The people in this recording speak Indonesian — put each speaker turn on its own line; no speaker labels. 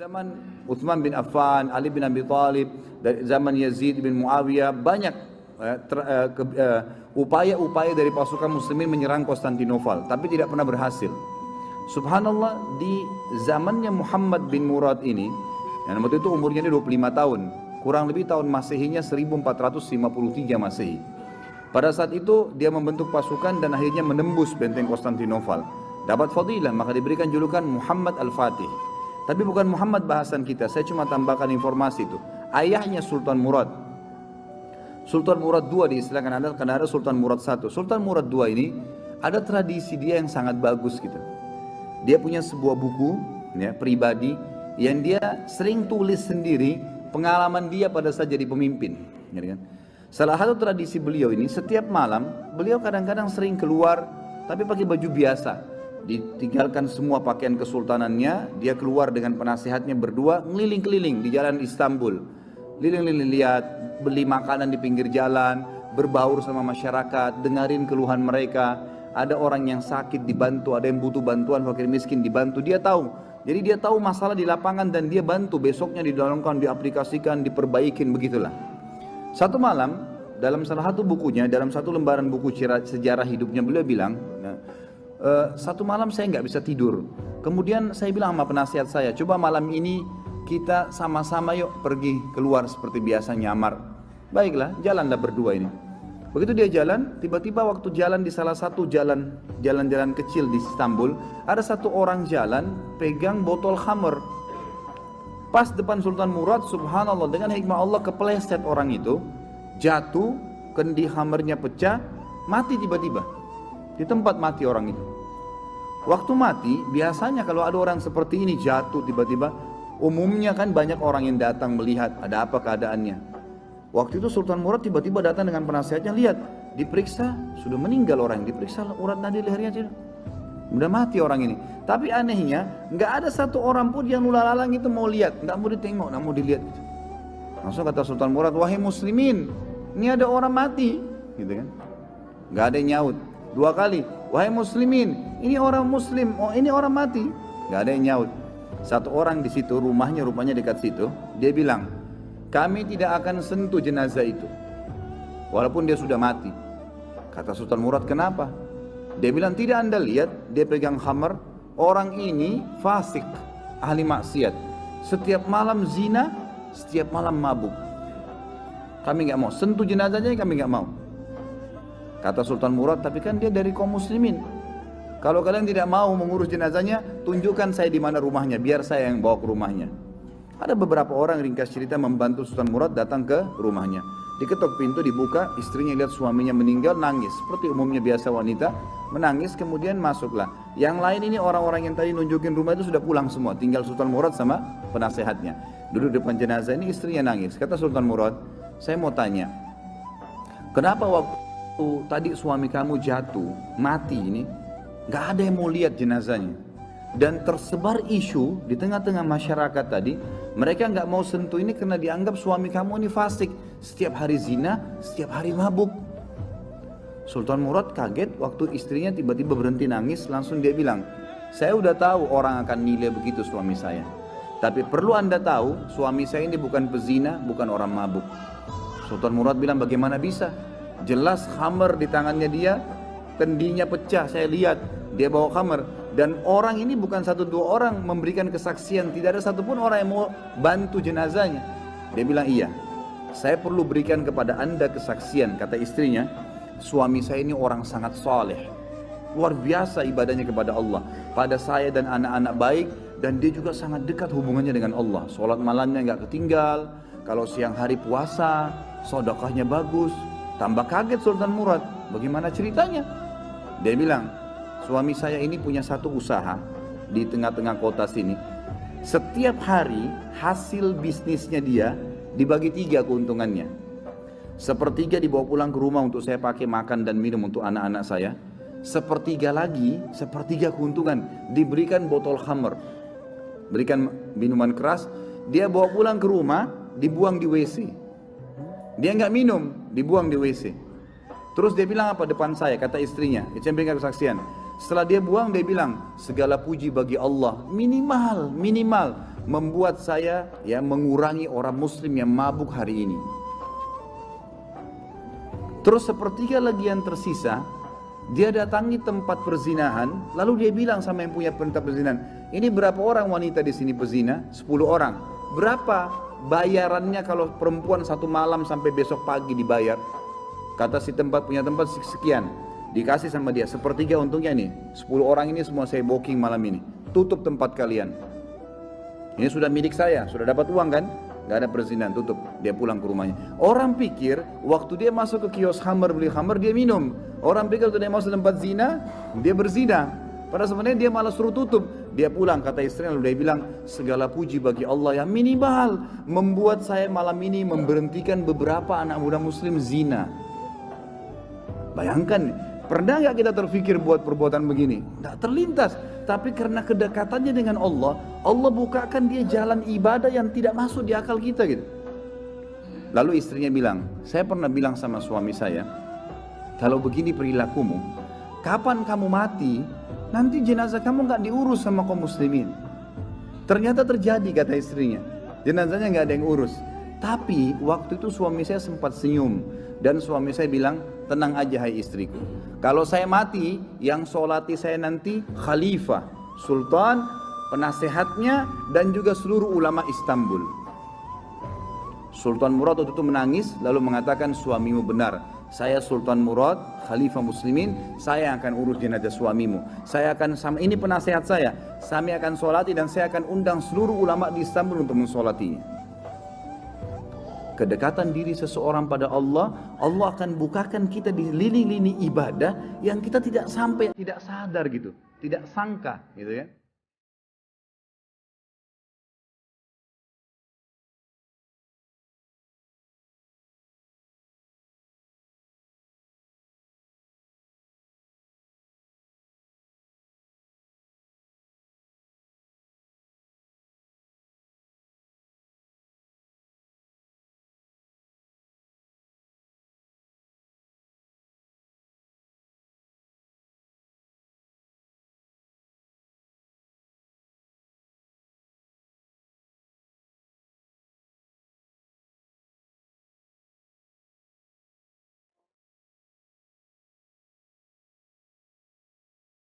zaman Utsman bin Affan, Ali bin Abi Thalib, dari zaman Yazid bin Muawiyah banyak upaya-upaya dari pasukan muslimin menyerang Konstantinopel, tapi tidak pernah berhasil. Subhanallah, di zamannya Muhammad bin Murad ini, yang waktu itu umurnya 25 tahun, kurang lebih tahun Masehinya 1453 Masehi. Pada saat itu dia membentuk pasukan dan akhirnya menembus benteng Konstantinopel. Dapat fadilah, maka diberikan julukan Muhammad Al-Fatih. Tapi bukan Muhammad bahasan kita, saya cuma tambahkan informasi itu. Ayahnya Sultan Murad. Sultan Murad II diistilahkan, karena ada Sultan Murad I. Sultan Murad II ini ada tradisi dia yang sangat bagus gitu. Dia punya sebuah buku ya, pribadi yang dia sering tulis sendiri pengalaman dia pada saat jadi pemimpin. Ya kan? Salah satu tradisi beliau ini, setiap malam beliau kadang-kadang sering keluar tapi pakai baju biasa. Ditinggalkan semua pakaian kesultanannya, dia keluar dengan penasehatnya berdua ngeliling-keliling di jalan Istanbul. Keliling-keliling, lihat, beli makanan di pinggir jalan, berbaur sama masyarakat, dengerin keluhan mereka. Ada orang yang sakit dibantu, ada yang butuh bantuan, fakir miskin dibantu, dia tahu. Jadi dia tahu masalah di lapangan dan dia bantu, besoknya didalamkan, diaplikasikan, diperbaikin, begitulah. Satu malam, dalam salah satu bukunya, dalam satu lembaran buku sejarah hidupnya, beliau bilang, satu malam saya nggak bisa tidur. Kemudian saya bilang sama penasihat saya, coba malam ini kita sama-sama yuk pergi keluar seperti biasa nyamar. Baiklah, jalanlah berdua ini. Begitu dia jalan, tiba-tiba waktu jalan di salah satu jalan-jalan kecil di Istanbul, ada satu orang jalan pegang botol khamr. Pas depan Sultan Murad, subhanallah, dengan hikmah Allah kepleset orang itu, jatuh, kendi khamrnya pecah, mati tiba-tiba. Di tempat mati orang itu. Waktu mati, biasanya kalau ada orang seperti ini jatuh tiba-tiba, umumnya kan banyak orang yang datang melihat ada apa keadaannya. Waktu itu Sultan Murad tiba-tiba datang dengan penasihatnya, lihat, diperiksa, sudah meninggal orang, diperiksa urat nadi lehernya tidak, udah mati orang ini. Tapi anehnya, nggak ada satu orang pun yang lulalang itu mau lihat, nggak mau ditengok, nggak mau dilihat. Gitu. Langsung kata Sultan Murad, wahai muslimin, ini ada orang mati, gitu kan? Nggak ada yang nyaut. Dua kali, wahai muslimin, ini orang muslim, oh ini orang mati, nggak ada yang nyaut. Satu orang di situ, rumahnya rupanya dekat situ, dia bilang, kami tidak akan sentuh jenazah itu, walaupun dia sudah mati. Kata Sultan Murad, kenapa? Dia bilang, tidak anda lihat, dia pegang khamar, orang ini fasik, ahli maksiat, setiap malam zina, setiap malam mabuk. Kami nggak mau sentuh jenazahnya, kami nggak mau. Kata Sultan Murad, tapi kan dia dari kaum muslimin. Kalau kalian tidak mau mengurus jenazahnya, tunjukkan saya di mana rumahnya, biar saya yang bawa ke rumahnya. Ada beberapa orang, ringkas cerita, membantu Sultan Murad datang ke rumahnya. Diketok pintu, dibuka, istrinya lihat suaminya meninggal, nangis. Seperti umumnya biasa wanita, menangis, kemudian masuklah. Yang lain ini orang-orang yang tadi nunjukin rumah itu sudah pulang semua, tinggal Sultan Murad sama penasehatnya. Duduk depan jenazah ini, istrinya nangis. Kata Sultan Murad, saya mau tanya, kenapa waktu tadi suami kamu jatuh, mati ini, gak ada yang mau lihat jenazahnya. Dan tersebar isu di tengah-tengah masyarakat tadi, mereka gak mau sentuh ini karena dianggap suami kamu ini fasik. Setiap hari zina, setiap hari mabuk. Sultan Murad kaget waktu istrinya tiba-tiba berhenti nangis, langsung dia bilang, saya udah tahu orang akan nilai begitu suami saya. Tapi perlu anda tahu, suami saya ini bukan pezina, bukan orang mabuk. Sultan Murad bilang, bagaimana bisa? Jelas khamar di tangannya dia, kendinya pecah, saya lihat dia bawa khamar. Dan orang ini bukan satu dua orang memberikan kesaksian, tidak ada satupun orang yang mau bantu jenazahnya. Dia bilang, iya, saya perlu berikan kepada anda kesaksian. Kata istrinya, suami saya ini orang sangat saleh, luar biasa ibadahnya kepada Allah, pada saya dan anak-anak baik, dan dia juga sangat dekat hubungannya dengan Allah. Sholat malamnya nggak ketinggal, kalau siang hari puasa, sedekahnya bagus. Tambah kaget Sultan Murad, bagaimana ceritanya? Dia bilang, suami saya ini punya satu usaha di tengah-tengah kota sini. Setiap hari hasil bisnisnya dia dibagi 3 keuntungannya. Sepertiga dibawa pulang ke rumah untuk saya pakai makan dan minum untuk anak-anak saya. Sepertiga lagi, sepertiga keuntungan diberikan botol khamr, berikan minuman keras. Dia bawa pulang ke rumah, dibuang di WC. Dia nggak minum, dibuang di WC. Terus dia bilang apa depan saya, kata istrinya, itu yang berikan kesaksian. Setelah dia buang, dia bilang, segala puji bagi Allah, minimal membuat saya ya mengurangi orang muslim yang mabuk hari ini. Terus sepertiga lagi yang tersisa, dia datangi tempat perzinahan, lalu dia bilang sama yang punya tempat perzinahan, ini berapa orang wanita di sini pezina? 10 orang. Berapa bayarannya kalau perempuan satu malam sampai besok pagi dibayar? Kata si tempat punya tempat sekian. Dikasih sama dia, sepertiga untungnya nih, 10 orang ini semua saya booking malam ini. Tutup tempat kalian. Ini sudah milik saya, sudah dapat uang kan? Gak ada perzinahan, tutup. Dia pulang ke rumahnya. Orang pikir waktu dia masuk ke kios khamar, beli khamar, dia minum. Orang pikir waktu dia masuk tempat zina, dia berzina. Padahal sebenarnya dia malah suruh tutup. Dia pulang, kata istrinya, lalu dia bilang, segala puji bagi Allah yang minimal membuat saya malam ini memberhentikan beberapa anak muda muslim zina. Bayangkan, pernah gak kita terfikir buat perbuatan begini? Gak terlintas. Tapi karena kedekatannya dengan Allah, Allah bukakan dia jalan ibadah yang tidak masuk di akal kita gitu. Lalu istrinya bilang, saya pernah bilang sama suami saya, kalau begini perilakumu, kapan kamu mati, nanti jenazah kamu gak diurus sama kaum muslimin. Ternyata terjadi, kata istrinya, jenazahnya gak ada yang urus. Tapi waktu itu suami saya sempat senyum, dan suami saya bilang, tenang aja hai istriku, kalau saya mati, yang sholati saya nanti khalifah, sultan, penasehatnya, dan juga seluruh ulama Istanbul. Sultan Murad waktu itu menangis, lalu mengatakan, suamimu benar, saya Sultan Murad, khalifah muslimin, saya akan urus jenazah suamimu. Saya akan, sama ini penasehat saya akan sholati dan saya akan undang seluruh ulama di Istanbul untuk mensolatinya. Kedekatan diri seseorang pada Allah, Allah akan bukakan kita di lini-lini ibadah yang kita tidak sampai, tidak sadar gitu, tidak sangka gitu ya.